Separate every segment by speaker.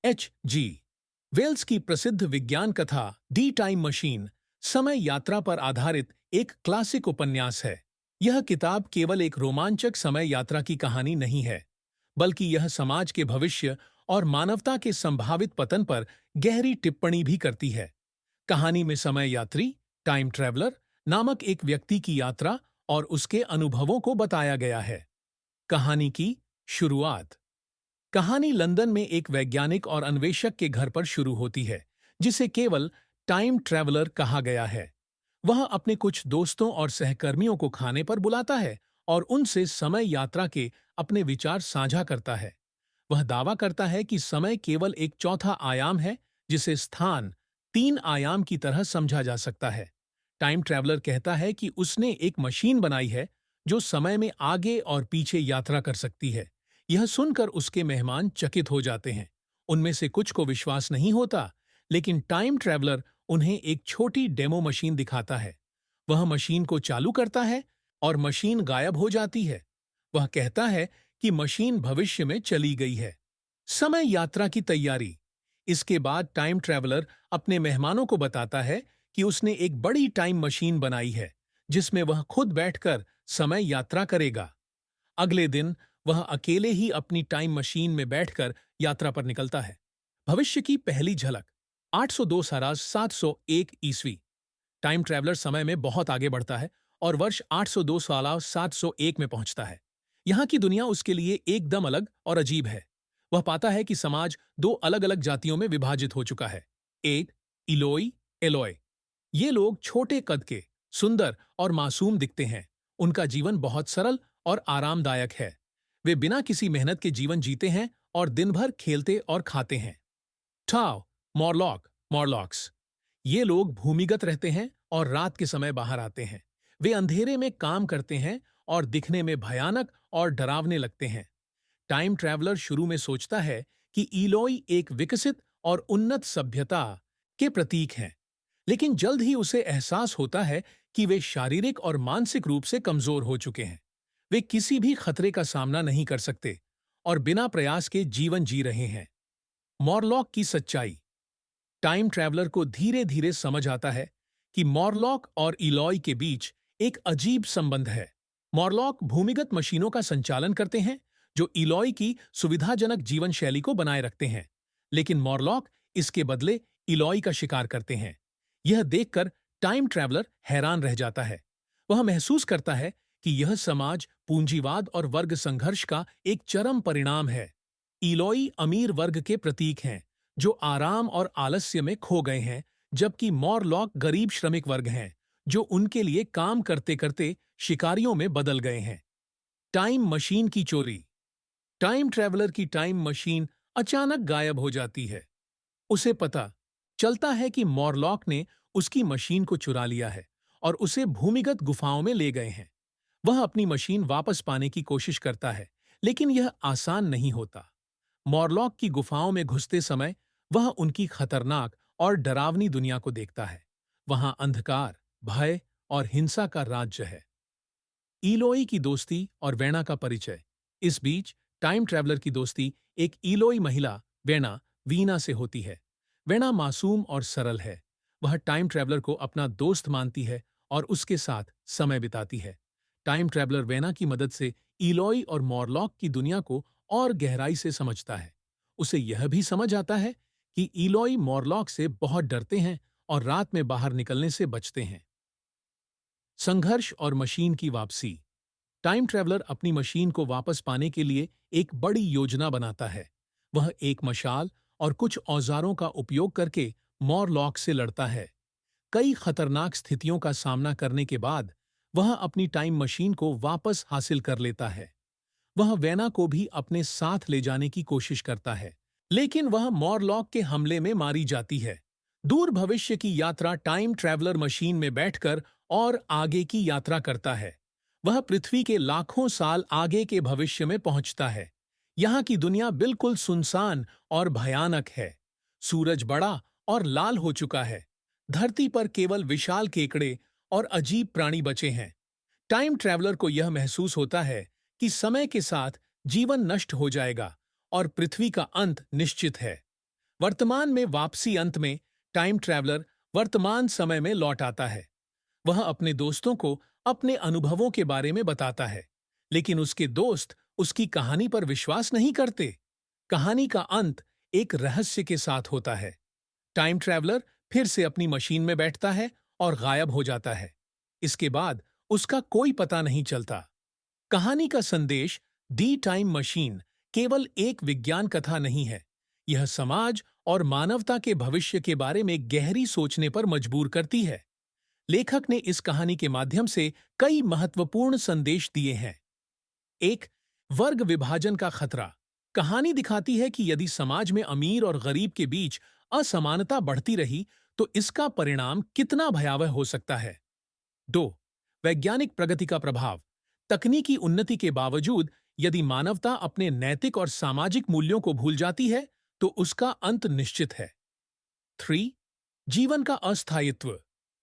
Speaker 1: H.G. Wales की प्रसिद्ध विज्ञान कथा डी टाइम मशीन समय यात्रा पर आधारित एक क्लासिक उपन्यास है। यह किताब केवल एक रोमांचक समय यात्रा की कहानी नहीं है, बल्कि यह समाज के भविष्य और मानवता के संभावित पतन पर गहरी टिप्पणी भी करती है। कहानी में समय यात्री, टाइम ट्रैवलर नामक एक व्यक्ति की यात्रा और उसके अनुभवों को बताया गया है। कहानी की शुरुआत। कहानी लंदन में एक वैज्ञानिक और अन्वेषक के घर पर शुरू होती है, जिसे केवल टाइम ट्रैवलर कहा गया है। वह अपने कुछ दोस्तों और सहकर्मियों को खाने पर बुलाता है और उनसे समय यात्रा के अपने विचार साझा करता है। वह दावा करता है कि समय केवल एक चौथा आयाम है, जिसे स्थान तीन आयाम की तरह समझा जा सकता है। टाइम ट्रैवलर कहता है कि उसने एक मशीन बनाई है जो समय में आगे और पीछे यात्रा कर सकती है। यह सुनकर उसके मेहमान चकित हो जाते हैं। उनमें से कुछ को विश्वास नहीं होता, लेकिन टाइम ट्रैवलर उन्हें एक छोटी डेमो मशीन दिखाता है। वह मशीन को चालू करता है और मशीन गायब हो जाती है। वह कहता है कि मशीन भविष्य में चली गई है। समय यात्रा की तैयारी। इसके बाद टाइम ट्रैवलर अपने मेहमानों को बताता है कि उसने एक बड़ी टाइम मशीन बनाई है, जिसमें वह खुद बैठकर समय यात्रा करेगा। अगले दिन वह अकेले ही अपनी टाइम मशीन में बैठकर यात्रा पर निकलता है। भविष्य की पहली झलक। 802 सारास 701 ईस्वी। टाइम ट्रैवलर समय में बहुत आगे बढ़ता है और वर्ष 802 साल 701 में पहुंचता है। यहाँ की दुनिया उसके लिए एकदम अलग और अजीब है। वह पाता है कि समाज दो अलग अलग जातियों में विभाजित हो चुका है। एक, इलोई, एलोय। ये लोग छोटे कद के, सुंदर और मासूम दिखते हैं। उनका जीवन बहुत सरल और आरामदायक है। वे बिना किसी मेहनत के जीवन जीते हैं और दिन भर खेलते और खाते हैं। टाओ, मॉरलॉक, मॉरलॉक्स। ये लोग भूमिगत रहते हैं और रात के समय बाहर आते हैं। वे अंधेरे में काम करते हैं और दिखने में भयानक और डरावने लगते हैं। टाइम ट्रैवलर शुरू में सोचता है कि इलोई एक विकसित और उन्नत सभ्यता के प्रतीक हैं, लेकिन जल्द ही उसे एहसास होता है कि वे शारीरिक और मानसिक रूप से कमजोर हो चुके हैं। वे किसी भी खतरे का सामना नहीं कर सकते और बिना प्रयास के जीवन जी रहे हैं। मॉरलॉक की सच्चाई। टाइम ट्रैवलर को धीरे धीरे समझ आता है कि मॉरलॉक और इलॉय के बीच एक अजीब संबंध है। मॉरलॉक भूमिगत मशीनों का संचालन करते हैं जो इलॉय की सुविधाजनक जीवन शैली को बनाए रखते हैं, लेकिन मॉरलॉक इसके बदले इलॉय का शिकार करते हैं। यह देखकर टाइम ट्रैवलर हैरान रह जाता है। वह महसूस करता है कि यह समाज पूंजीवाद और वर्ग संघर्ष का एक चरम परिणाम है। इलोई अमीर वर्ग के प्रतीक हैं, जो आराम और आलस्य में खो गए हैं, जबकि मॉरलॉक गरीब श्रमिक वर्ग हैं, जो उनके लिए काम करते करते शिकारियों में बदल गए हैं। टाइम मशीन की चोरी। टाइम ट्रैवलर की टाइम मशीन अचानक गायब हो जाती है। उसे पता चलता है कि मॉरलॉक ने उसकी मशीन को चुरा लिया है और उसे भूमिगत गुफाओं में ले गए हैं। वह अपनी मशीन वापस पाने की कोशिश करता है, लेकिन यह आसान नहीं होता। मॉरलॉक की गुफाओं में घुसते समय वह उनकी खतरनाक और डरावनी दुनिया को देखता है। वहां अंधकार, भय और हिंसा का राज्य है। इलोई की दोस्ती और वेना का परिचय। इस बीच टाइम ट्रैवलर की दोस्ती एक इलोई महिला वेना वीना से होती है। वेना मासूम और सरल है। वह टाइम ट्रैवलर को अपना दोस्त मानती है और उसके साथ समय बिताती है। टाइम ट्रैवलर वेना की मदद से इलोई और मॉरलॉक की दुनिया को और गहराई से समझता है। उसे यह भी समझ आता है कि इलोई मॉरलॉक से बहुत डरते हैं और रात में बाहर निकलने से बचते हैं। संघर्ष और मशीन की वापसी। टाइम ट्रैवलर अपनी मशीन को वापस पाने के लिए एक बड़ी योजना बनाता है। वह एक मशाल और कुछ औजारों का उपयोग करके मॉरलॉक से लड़ता है। कई खतरनाक स्थितियों का सामना करने के बाद वह अपनी टाइम मशीन को वापस हासिल कर लेता है। वह वेना को भी अपने साथ ले जाने की कोशिश करता है, लेकिन वह मॉरलॉक के हमले में मारी जाती है। दूर भविष्य की यात्रा। टाइम ट्रैवलर मशीन में बैठकर और आगे की यात्रा करता है। वह पृथ्वी के लाखों साल आगे के भविष्य में पहुंचता है। यहाँ की दुनिया बिल्कुल सुनसान और भयानक है। सूरज बड़ा और लाल हो चुका है। धरती पर केवल विशाल केकड़े और अजीब प्राणी बचे हैं। टाइम ट्रैवलर को यह महसूस होता है कि समय के साथ जीवन नष्ट हो जाएगा और पृथ्वी का अंत निश्चित है। वर्तमान में वापसी अंत में टाइम ट्रैवलर वर्तमान समय में लौट आता है। वह अपने दोस्तों को अपने अनुभवों के बारे में बताता है, लेकिन उसके दोस्त उसकी कहानी पर विश्वास नहीं करते। कहानी का अंत एक रहस्य के साथ होता है। टाइम ट्रैवलर फिर से अपनी मशीन में बैठता है और गायब हो जाता है। इसके बाद उसका कोई पता नहीं चलता। कहानी का संदेश दी टाइम मशीन केवल एक विज्ञान कथा नहीं है। यह समाज और मानवता के भविष्य के बारे में गहरी सोचने पर मजबूर करती है। लेखक ने इस कहानी के माध्यम से कई महत्वपूर्ण संदेश दिए हैं। एक, वर्ग विभाजन का खतरा। कहानी दिखाती है कि यदि समाज में अमीर और गरीब के बीच असमानता बढ़ती रही तो इसका परिणाम कितना भयावह हो सकता है। 2, वैज्ञानिक प्रगति का प्रभाव। तकनीकी उन्नति के बावजूद यदि मानवता अपने नैतिक और सामाजिक मूल्यों को भूल जाती है तो उसका अंत निश्चित है। 3, जीवन का अस्थायित्व।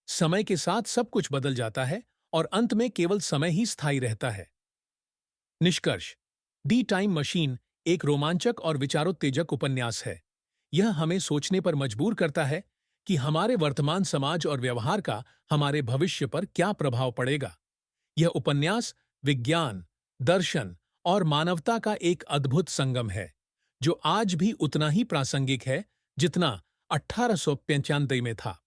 Speaker 1: समय के साथ सब कुछ बदल जाता है और अंत में केवल समय ही स्थायी रहता है। निष्कर्ष, दी टाइम मशीन एक रोमांचक और विचारोत्तेजक उपन्यास है। यह हमें सोचने पर मजबूर करता है कि हमारे वर्तमान समाज और व्यवहार का हमारे भविष्य पर क्या प्रभाव पड़ेगा। यह उपन्यास विज्ञान, दर्शन और मानवता का एक अद्भुत संगम है, जो आज भी उतना ही प्रासंगिक है जितना 1895 में था।